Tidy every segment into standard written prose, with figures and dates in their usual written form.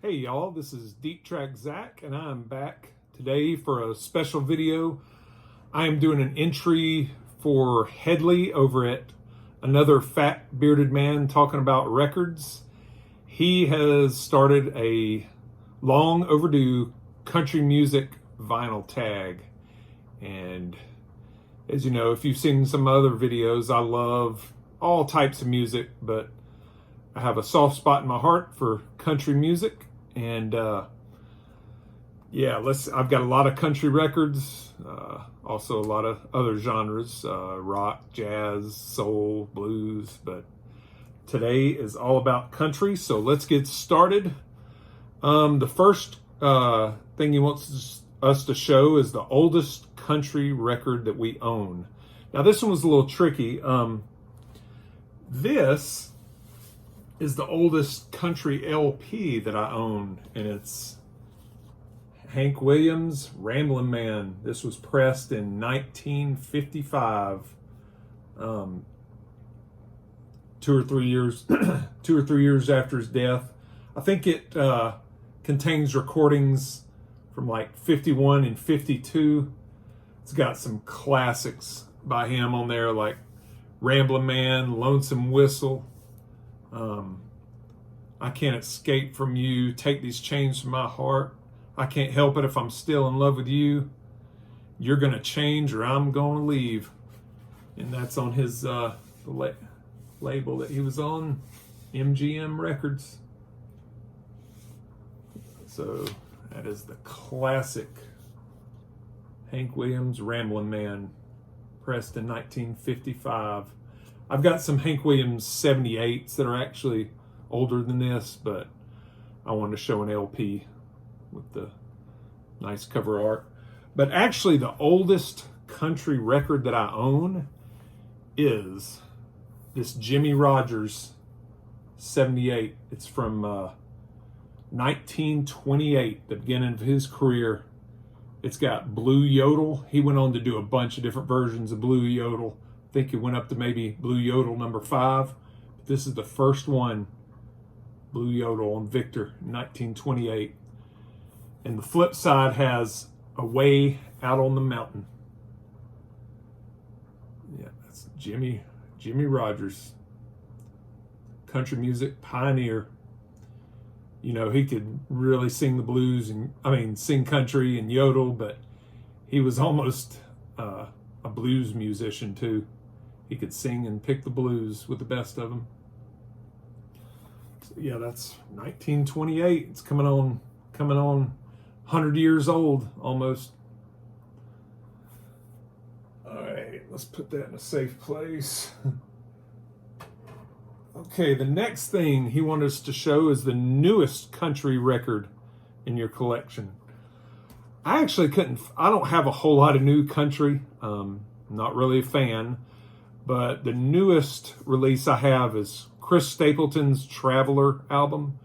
Hey y'all, this is Deep Track Zach, and I'm back today for a special video. I am doing an entry for Hedley over at Another Fat Bearded Man Talking About Records. He has started a long overdue country music vinyl tag. And as you know, if you've seen some other videos, I love all types of music, but I have a soft spot in my heart for country music. And I've got a lot of country records, also a lot of other genres, rock, jazz, soul, blues, but today is all about country, so let's get started. The first thing he wants us to show is the oldest country record that we own. Now this one was a little tricky. This is the oldest country LP that I own, and it's Hank Williams' Ramblin' Man. This was pressed in 1955, 2 or 3 years 2 or 3 years after his death. I think it contains recordings from like 51 and 52. It's got some classics by him on there, like Ramblin' Man, Lonesome Whistle, I Can't Escape From You, Take These Chains From My Heart, I Can't Help It If I'm Still in Love With You, You're Gonna Change or I'm Gonna Leave. And that's on his label that he was on, MGM Records. So that is the classic Hank Williams Ramblin' Man, pressed in 1955. I've got some Hank Williams 78s that are actually older than this, but I wanted to show an LP with the nice cover art. But actually the oldest country record that I own is this Jimmie Rodgers 78. It's from 1928, the beginning of his career. It's got Blue Yodel. He went on to do a bunch of different versions of Blue Yodel. I think he went up to maybe Blue Yodel number 5. But this is the first one, Blue Yodel on Victor, 1928. And the flip side has Away Out on the Mountain. Yeah, that's Jimmie Rodgers, country music pioneer. You know, he could really sing the blues and sing country and yodel, but he was almost a blues musician too. He could sing and pick the blues with the best of them. So yeah, that's 1928. It's coming on 100 years old almost. All right, let's put that in a safe place. Okay, the next thing he wanted us to show is the newest country record in your collection. I don't have a whole lot of new country. Not really a fan, but the newest release I have is Chris Stapleton's Traveler album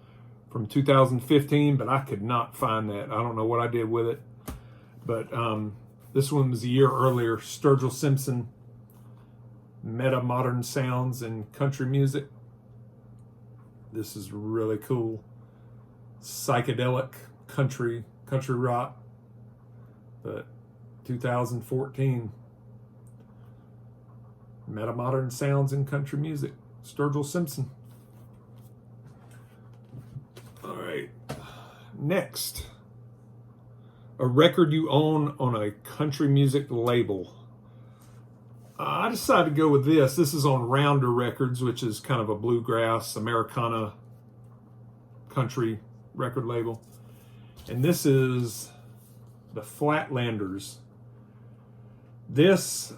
from 2015, but I could not find that. I don't know what I did with it. But this one was a year earlier, Sturgill Simpson, Meta Modern Sounds in Country Music. This is really cool. Psychedelic country rock, but 2014. Meta Modern Sounds in Country Music, Sturgill Simpson. All right, next, a record you own on a country music label. I decided to go with this. This is on Rounder Records, which is kind of a bluegrass, Americana country record label. And this is the Flatlanders. This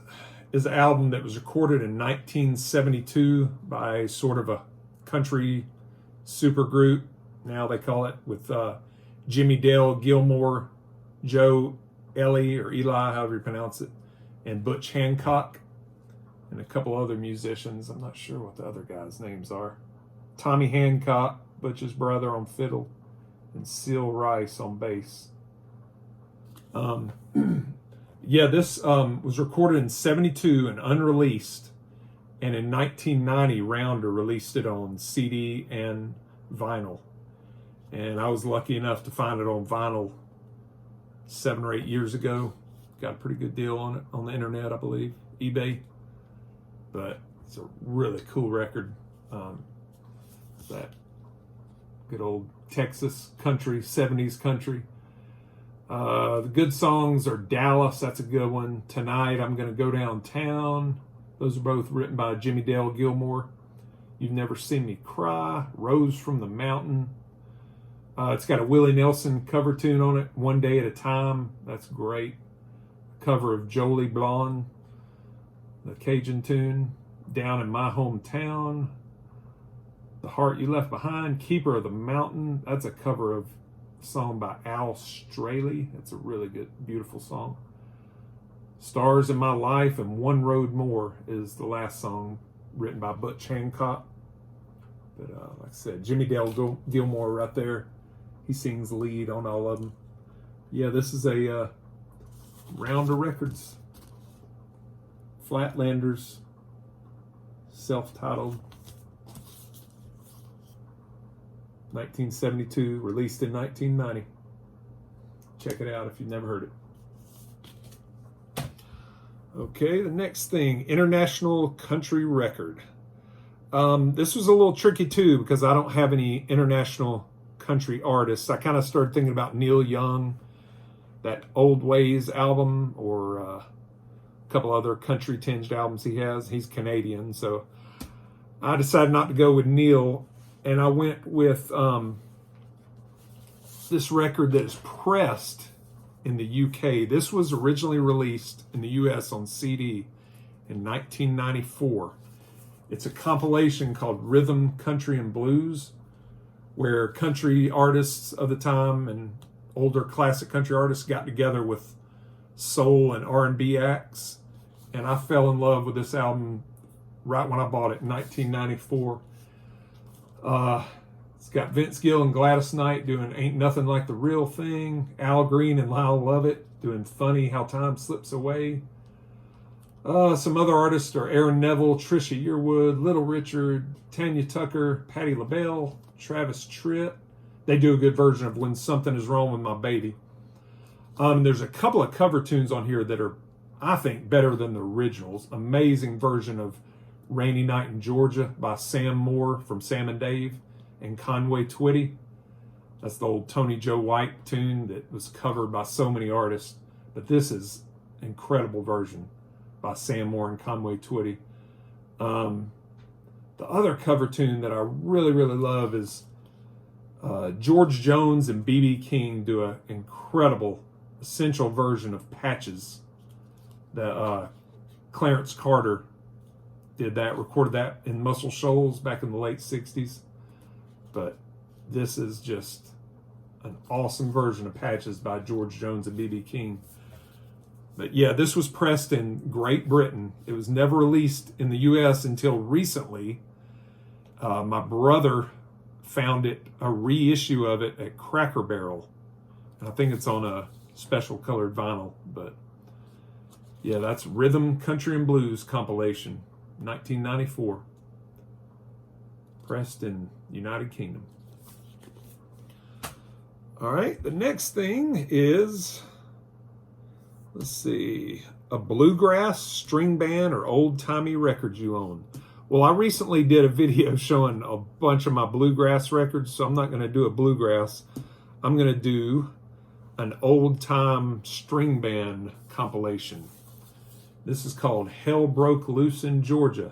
is an album that was recorded in 1972 by sort of a country supergroup, now they call it, with Jimmy Dale Gilmore, Joe Ellie, or Eli, however you pronounce it, and Butch Hancock, and a couple other musicians. I'm not sure what the other guys' names are. Tommy Hancock, Butch's brother, on fiddle, and Seal Rice on bass. This was recorded in 72 and unreleased, and in 1990 Rounder released it on CD and vinyl. And I was lucky enough to find it on vinyl 7 or 8 years ago. Got a pretty good deal on it on the internet, I believe, eBay. But it's a really cool record. That good old Texas country, 70s country. The good songs are Dallas, that's a good one. Tonight I'm Gonna Go Downtown. Those are both written by Jimmy Dale Gilmore. You've Never Seen Me Cry, Rose from the Mountain. It's got a Willie Nelson cover tune on it, One Day at a Time. That's great. Cover of Jolie Blonde, the Cajun tune. Down in My Hometown. The Heart You Left Behind, Keeper of the Mountain. That's a cover of a song by Al Straley. That's a really good, beautiful song. Stars in My Life and One Road More is the last song written by Butch Hancock. But like I said, Jimmy Dale Gilmore right there. He sings lead on all of them. Yeah, this is a round of records. Flatlanders, self-titled, 1972, released in 1990. Check it out if you've never heard it. Okay, the next thing, international country record. This was a little tricky too because I don't have any international country artists. I kind of started thinking about Neil Young, that Old Ways album, or a couple other country tinged albums he has. He's Canadian, so I decided not to go with Neil, and I went with this record that is pressed in the UK. This was originally released in the US on CD in 1994. It's a compilation called Rhythm, Country, and Blues, where country artists of the time and older classic country artists got together with soul and R&B acts. And I fell in love with this album right when I bought it in 1994. It's got Vince Gill and Gladys Knight doing Ain't Nothing Like the Real Thing. Al Green and Lyle Lovett doing Funny How Time Slips Away. Some other artists are Aaron Neville, Trisha Yearwood, Little Richard, Tanya Tucker, Patti LaBelle, Travis Tritt. They do a good version of When Something Is Wrong with My Baby. There's a couple of cover tunes on here that are, I think, better than the originals. Amazing version of Rainy Night in Georgia by Sam Moore from Sam and Dave and Conway Twitty. That's the old Tony Joe White tune that was covered by so many artists. But this is an incredible version by Sam Moore and Conway Twitty. The other cover tune that I really, really love is George Jones and B.B. King do an incredible, essential version of Patches. Clarence Carter did that, recorded that in Muscle Shoals back in the late 60s. But this is just an awesome version of Patches by George Jones and B.B. King. But yeah, this was pressed in Great Britain. It was never released in the U.S. until recently. My brother found a reissue of it at Cracker Barrel. And I think it's on a special colored vinyl. But yeah, that's Rhythm, Country, and Blues compilation, 1994. Pressed in United Kingdom. All right, the next thing is, let's see, a bluegrass, string band, or old-timey records you own. Well, I recently did a video showing a bunch of my bluegrass records, so I'm not going to do a bluegrass. I'm going to do an old-time string band compilation. This is called Hell Broke Loose in Georgia.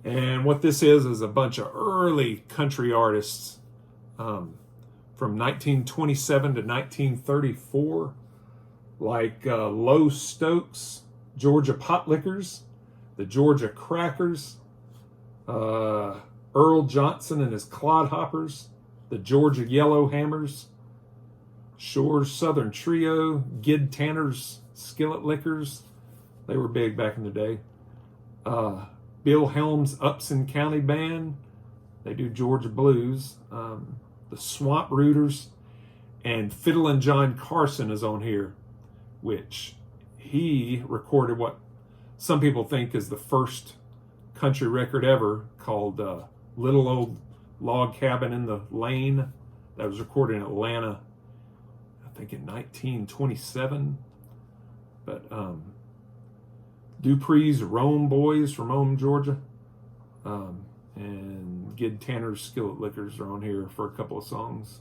And what this is a bunch of early country artists from 1927 to 1934, like Low Stokes, Georgia Potlickers, the Georgia Crackers, Earl Johnson and his Clodhoppers, the Georgia Yellowhammers, Shore's Southern Trio, Gid Tanner's Skillet Lickers. They were big back in the day. Bill Helms' Upson County Band. They do Georgia blues. The Swamp Rooters, and Fiddlin' John Carson is on here, which he recorded what some people think is the first country record ever, called Little Old Log Cabin in the Lane. that was recorded in Atlanta, I think in 1927. But Dupree's Rome Boys from Rome, Georgia, and Gid Tanner's Skillet Liquors are on here for a couple of songs.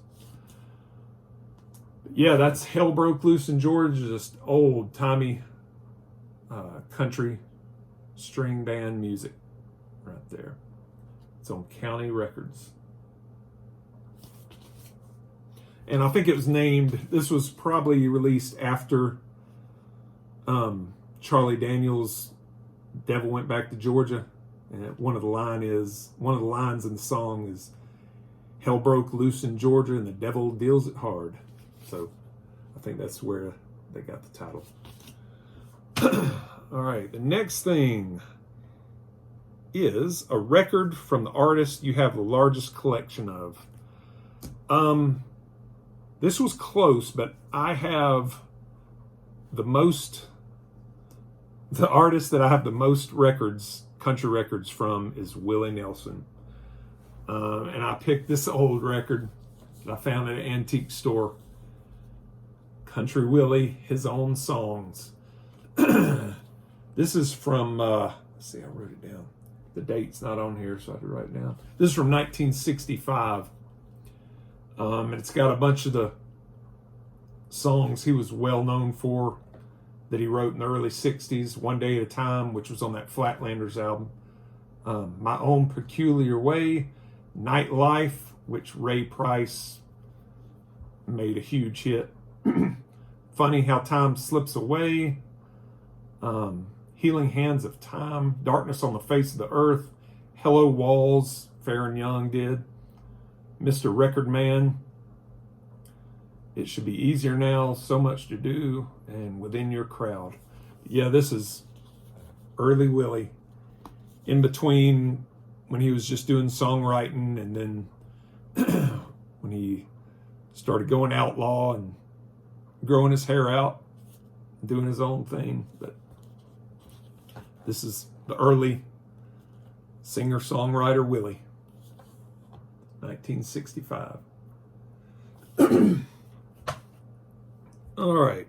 Yeah, that's Hell Broke Loose in Georgia, just old-timey country string band music right there. It's on County Records. And I think it was named, this was probably released after Charlie Daniels' Devil Went Back to Georgia. And one of the lines in the song is, hell broke loose in Georgia and the devil deals it hard. So I think that's where they got the title. All right, the next thing is a record from the artist you have the largest collection of. This was close, but I have the artist that I have the most records, country records from, is Willie Nelson. And I picked this old record that I found at an antique store. Country Willie, His Own Songs. This is from, let's see, I wrote it down. The date's not on here, so I had to write it down. This is from 1965. And it's got a bunch of the songs he was well known for that he wrote in the early 60s. One Day at a Time, which was on that Flatlanders album. My Own Peculiar Way. Nightlife, which Ray Price made a huge hit. Funny How Time Slips Away. Healing Hands of Time. Darkness on the Face of the Earth. Hello Walls, Farron Young did. Mr. Record Man. It Should Be Easier Now, So Much to Do, and Within Your Crowd. Yeah, this is early Willie. In between when he was just doing songwriting, and then when he started going outlaw and growing his hair out, doing his own thing. But this is the early singer-songwriter Willie, 1965. All right,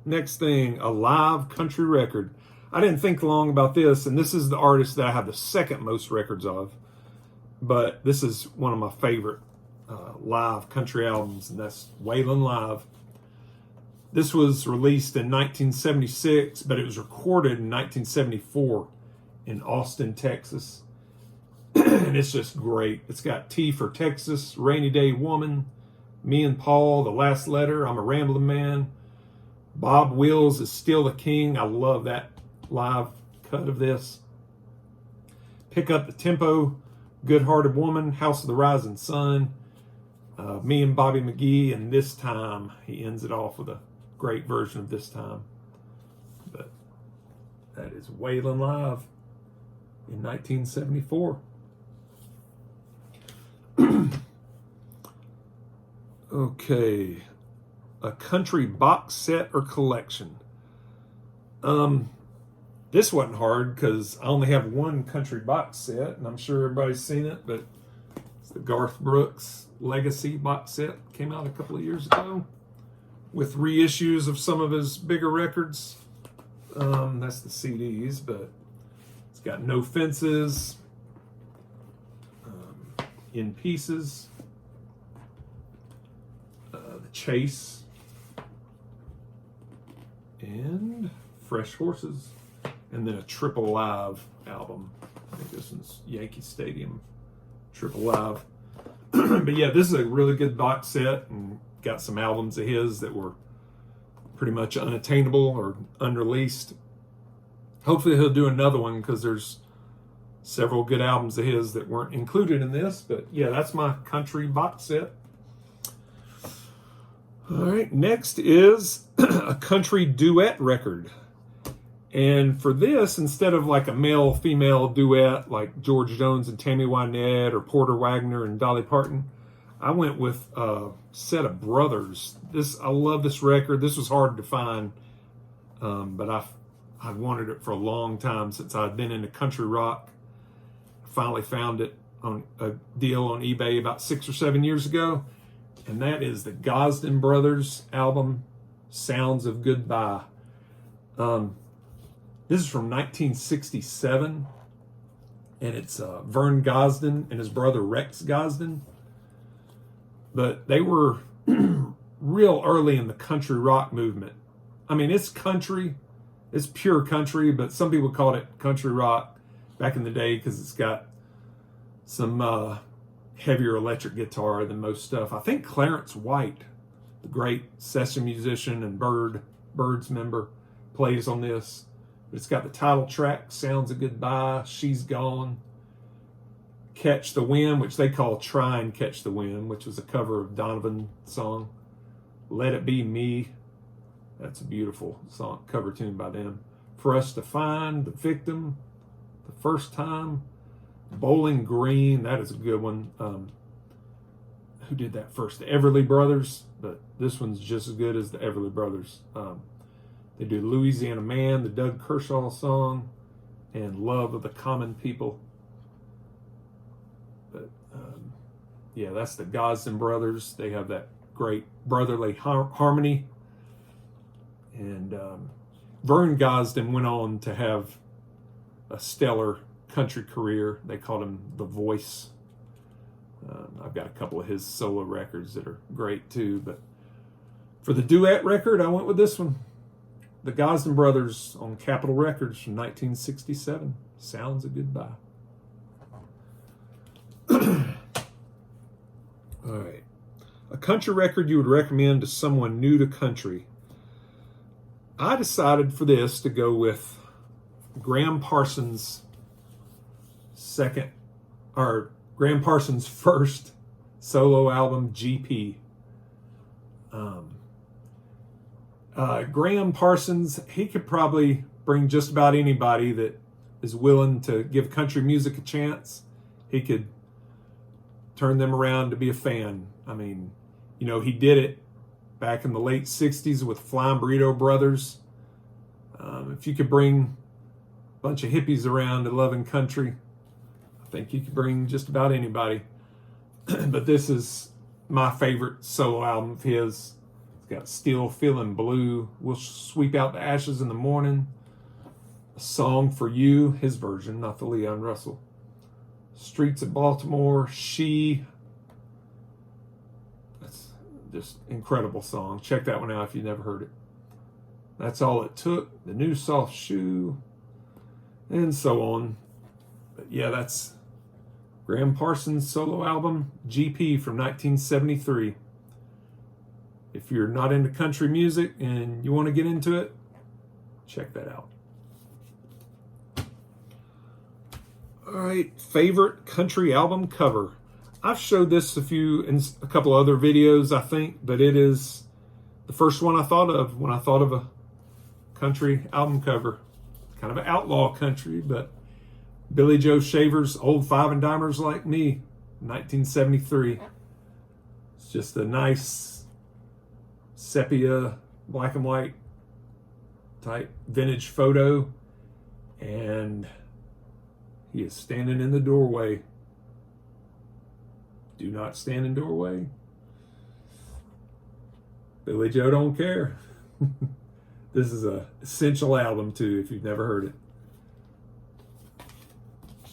next thing, a live country record. I didn't think long about this, and this is the artist that I have the second most records of, but this is one of my favorite live country albums, and that's Waylon Live. This was released in 1976, but it was recorded in 1974 in Austin, Texas. And it's just great. It's got T for Texas, Rainy Day Woman, Me and Paul, The Last Letter, I'm a Rambling Man, Bob Wills is Still the King. I love that live cut of this. Pick Up the Tempo, Good Hearted Woman, House of the Rising Sun, Me and Bobby McGee, and This Time. He ends it off with a great version of This Time. But that is Waylon Live in 1974. Okay, a country box set or collection. This wasn't hard because I only have one country box set, and I'm sure everybody's seen it, but it's the Garth Brooks Legacy box set. Came out a couple of years ago with reissues of some of his bigger records. That's the CDs, but it's got No Fences, In Pieces, The Chase, and Fresh Horses, and then a Triple Live album. I think this one's Yankee Stadium Triple Live. But yeah, this is a really good box set, and got some albums of his that were pretty much unattainable or unreleased. Hopefully he'll do another one, because there's several good albums of his that weren't included in this. But yeah, that's my country box set. All right, next is a country duet record. And for this, instead of like a male-female duet like George Jones and Tammy Wynette or Porter Wagoner and Dolly Parton, I went with a set of brothers. I love this record. This was hard to find, but I wanted it for a long time since I'd been into country rock. I finally found it on a deal on eBay about 6 or 7 years ago, and that is the Gosden Brothers album, Sounds of Goodbye. This is from 1967, and it's Vern Gosden and his brother Rex Gosden. But they were real early in the country rock movement. I mean, it's country, it's pure country, but some people called it country rock back in the day because it's got some heavier electric guitar than most stuff. I think Clarence White, the great session musician and Byrds member, plays on this. But it's got the title track, Sounds of Goodbye, She's Gone, Catch the Wind, which they call Try and Catch the Wind, which was a cover of Donovan's song. Let It Be Me, that's a beautiful song, cover tune by them. For Us to Find, The Victim, The First Time, Bowling Green, that is a good one. Who did that first? The Everly Brothers, but this one's just as good as the Everly Brothers. They do Louisiana Man, the Doug Kershaw song, and Love of the Common People. But yeah, that's the Gosden Brothers. They have that great brotherly harmony. And Vern Gosden went on to have a stellar country career. They called him The Voice. I've got a couple of his solo records that are great too, but for the duet record, I went with this one. The Gosden Brothers on Capitol Records from 1967. Sounds of Goodbye. All right. A country record you would recommend to someone new to country. I decided for this to go with Graham Parsons' Graham Parsons' first solo album, GP. Graham Parsons, he could probably bring just about anybody that is willing to give country music a chance. He could turn them around to be a fan. I mean, you know, he did it back in the late 60s with Flying Burrito Brothers. If you could bring a bunch of hippies around to loving country, I think you could bring just about anybody. But this is my favorite solo album of his. It's got Still Feeling Blue, We'll Sweep Out the Ashes in the Morning, A Song for You, his version, not the Leon Russell. Streets of Baltimore, She. That's just incredible song. Check that one out if you've never heard it. That's All It Took, The New Soft Shoe, and so on. But yeah, that's Graham Parsons' solo album, GP from 1973. If you're not into country music and you want to get into it, check that out. All right, favorite country album cover. I've showed this in a couple other videos, I think, but it is the first one I thought of when I thought of a country album cover. Kind of an outlaw country, but Billy Joe Shaver's Old Five and Dimers Like Me, 1973. It's just a nice sepia, black and white type vintage photo, and he is standing in the doorway. Do not stand in doorway. Billy Joe don't care. This is a essential album too, if you've never heard it.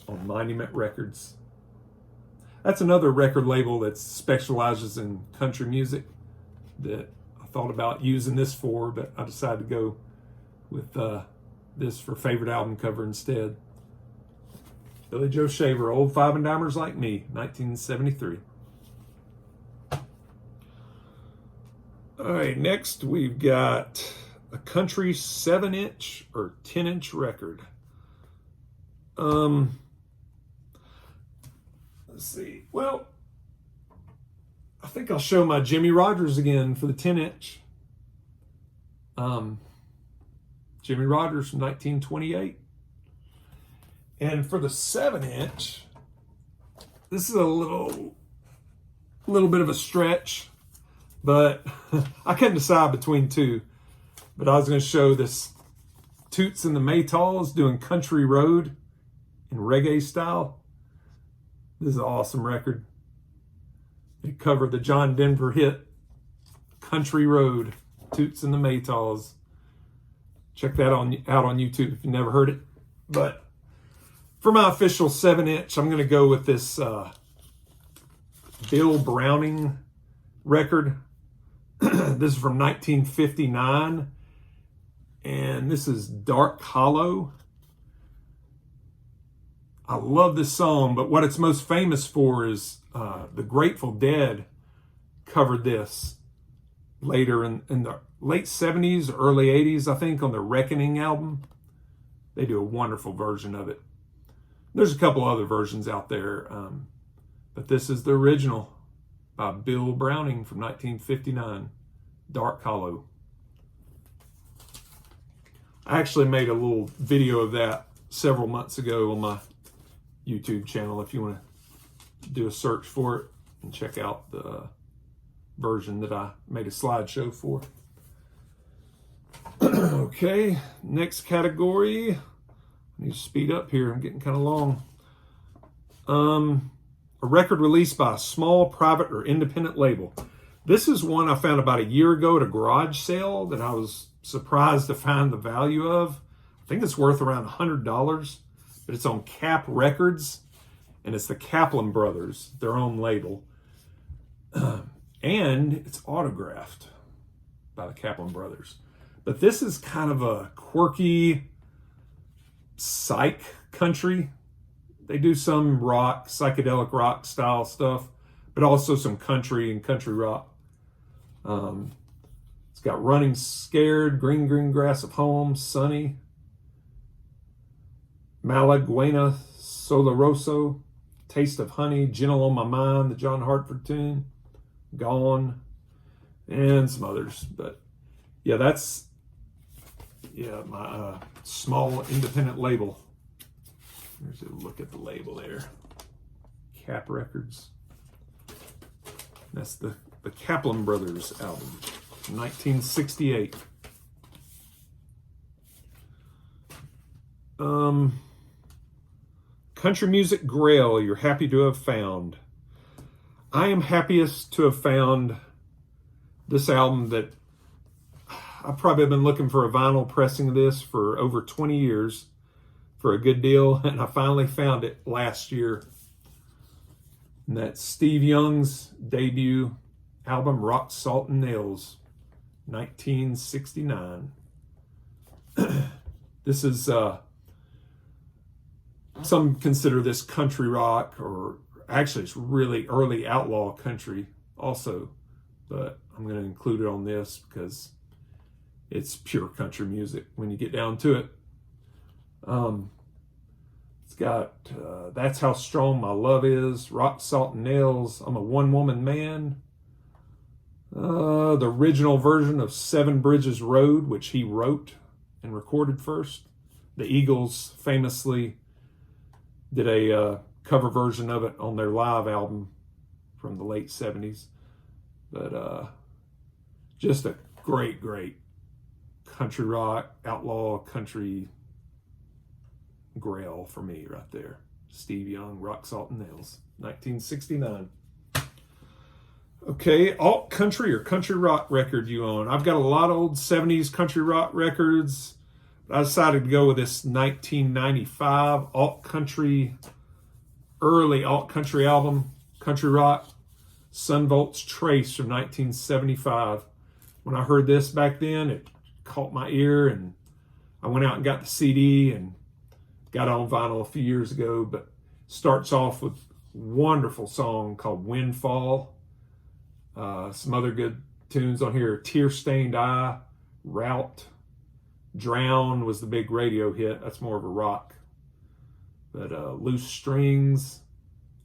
On Monument Records. That's another record label that specializes in country music that I thought about using this for, but I decided to go with this for favorite album cover instead. Billy Joe Shaver, Old Five and Dimers Like Me, 1973. All right, next we've got a country 7-inch or 10-inch record. Let's see. Well, I think I'll show my Jimmy Rogers again for the 10-inch. Jimmy Rogers from 1928. And for the 7-inch, this is a little bit of a stretch, but I couldn't decide between two. But I was going to show this Toots and the Maytals doing Country Road in reggae style. This is an awesome record. They cover the John Denver hit Country Road, Toots and the Maytals. Check that out on YouTube if you've never heard it. But for my official 7-inch, I'm going to go with this Bill Browning record. This is from 1959, and this is Dark Hollow. I love this song, but what it's most famous for is the Grateful Dead covered this later in the late 70s, early 80s, I think, on the Reckoning album. They do a wonderful version of it. There's a couple other versions out there, but this is the original by Bill Browning from 1959, Dark Hollow. I actually made a little video of that several months ago on my YouTube channel if you want to do a search for it and check out the version that I made a slideshow for. Okay, next category. I need to speed up here. I'm getting kind of long. A record released by a small private or independent label. This is one I found about a year ago at a garage sale that I was surprised to find the value of. I think it's worth around $100, but it's on Cap Records, and it's the Kaplan Brothers, their own label. And it's autographed by the Kaplan Brothers. But this is kind of a quirky psych country. They do some rock, psychedelic rock style stuff, but also some country and country rock. It's got Running Scared, Green Green Grass of Home, Sunny, Malaguena Solaroso, Taste of Honey, Gentle on My Mind, the John Hartford tune, Gone, and some others. But yeah, that's my small independent label. There's a look at the label there. Cap Records. That's the Kaplan Brothers album, 1968. Country Music Grail, you're happy to have found. I am happiest to have found this album that I've probably been looking for a vinyl pressing of this for over 20 years for a good deal, and I finally found it last year. And that's Steve Young's debut album, Rock, Salt, and Nails, 1969. This is, some consider this country rock, or actually it's really early outlaw country also, but I'm going to include it on this because it's pure country music when you get down to it. It's got That's How Strong My Love Is, Rock, Salt, and Nails, I'm a One-Woman Man, the original version of Seven Bridges Road, which he wrote and recorded first. The Eagles famously did a cover version of it on their live album from the late 70s. But just a great country rock, outlaw country grail for me right there. Steve Young, Rock, Salt, and Nails, 1969. Okay, alt country or country rock record you own. I've got a lot of old 70s country rock records, but I decided to go with this 1995 early alt country album, country rock, Sunvolt's Trace from 1975. When I heard this back then, it caught my ear, and I went out and got the CD and got it on vinyl a few years ago. But starts off with a wonderful song called Windfall. Some other good tunes on here: Tear Stained Eye, Route, Drown was the big radio hit. That's more of a rock. But Loose Strings,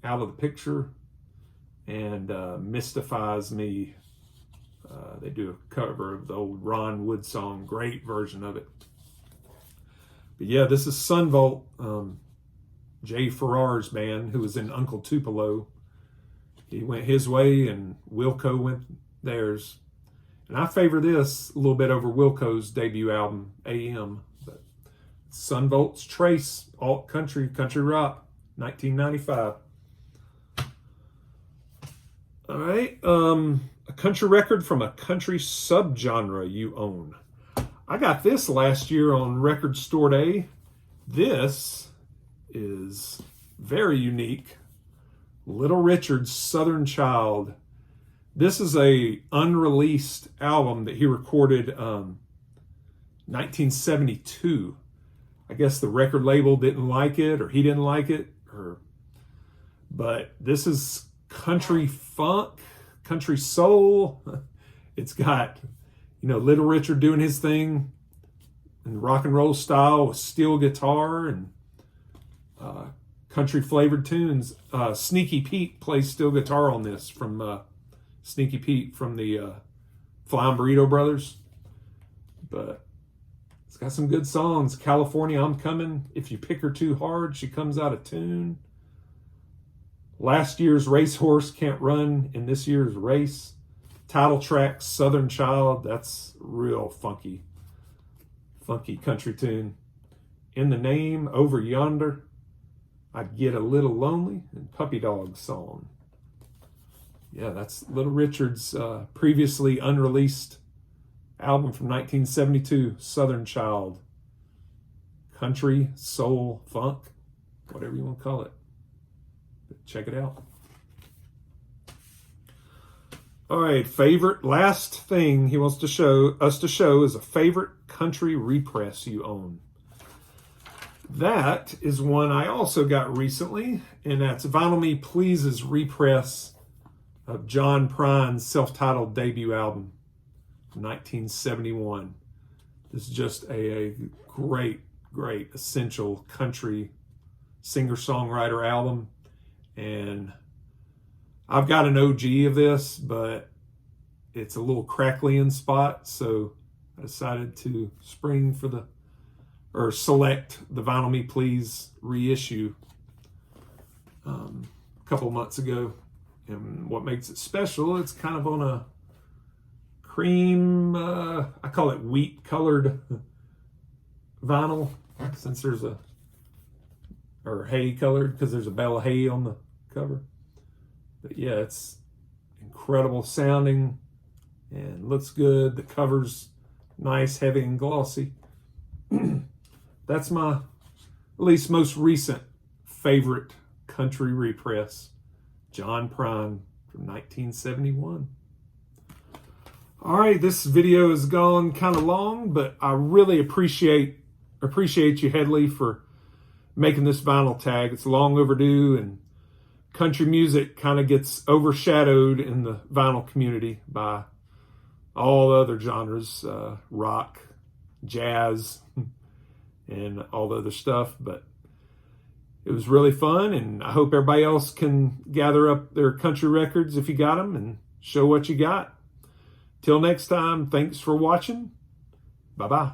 Out of the Picture, and Mystifies Me. They do a cover of the old Ron Wood song. Great version of it. But yeah, this is Sunvolt, Jay Farrar's band, who was in Uncle Tupelo. He went his way and Wilco went theirs. And I favor this a little bit over Wilco's debut album, AM. But Sunvolt's Trace, alt country, country rock, 1995. All right. A country record from a country subgenre you own. I got this last year on Record Store Day. This is very unique. Little Richard's Southern Child. This is a unreleased album that he recorded 1972. I guess the record label didn't like it, or he didn't like it, but this is country funk, country soul. It's got, Little Richard doing his thing in rock and roll style with steel guitar and country flavored tunes. Sneaky Pete plays steel guitar on this, from Sneaky Pete from the Flying Burrito Brothers. But it's got some good songs. California, I'm Coming. If You Pick Her Too Hard, She Comes Out of Tune. Last year's Racehorse Can't Run in This Year's Race. Title track, Southern Child. That's real funky country tune. In the Name, Over Yonder, I'd Get a Little Lonely, and Puppy Dog Song. Yeah, that's Little Richard's previously unreleased album from 1972, Southern Child. Country, soul, funk, whatever you want to call it. Check it out. All right, last thing he wants to show is a favorite country repress you own. That is one I also got recently, and that's Vinyl Me Please's repress of John Prine's self-titled debut album from 1971. This is just a great, essential country singer-songwriter album. And I've got an OG of this, but it's a little crackly in spot, so I decided to select the Vinyl Me Please reissue a couple months ago. And what makes it special, it's kind of on a cream, I call it wheat colored vinyl, since there's or hay colored, because there's a bale of hay on the cover. But yeah, it's incredible sounding and looks good. The cover's nice, heavy, and glossy. That's my, at least most recent, favorite country repress, John Prine from 1971. All right, this video has gone kind of long, but I really appreciate you, Hedley, for making this vinyl tag. It's long overdue, and country music kind of gets overshadowed in the vinyl community by all the other genres, rock, jazz, and all the other stuff. But it was really fun, and I hope everybody else can gather up their country records if you got them and show what you got. Till next time, thanks for watching. Bye-bye.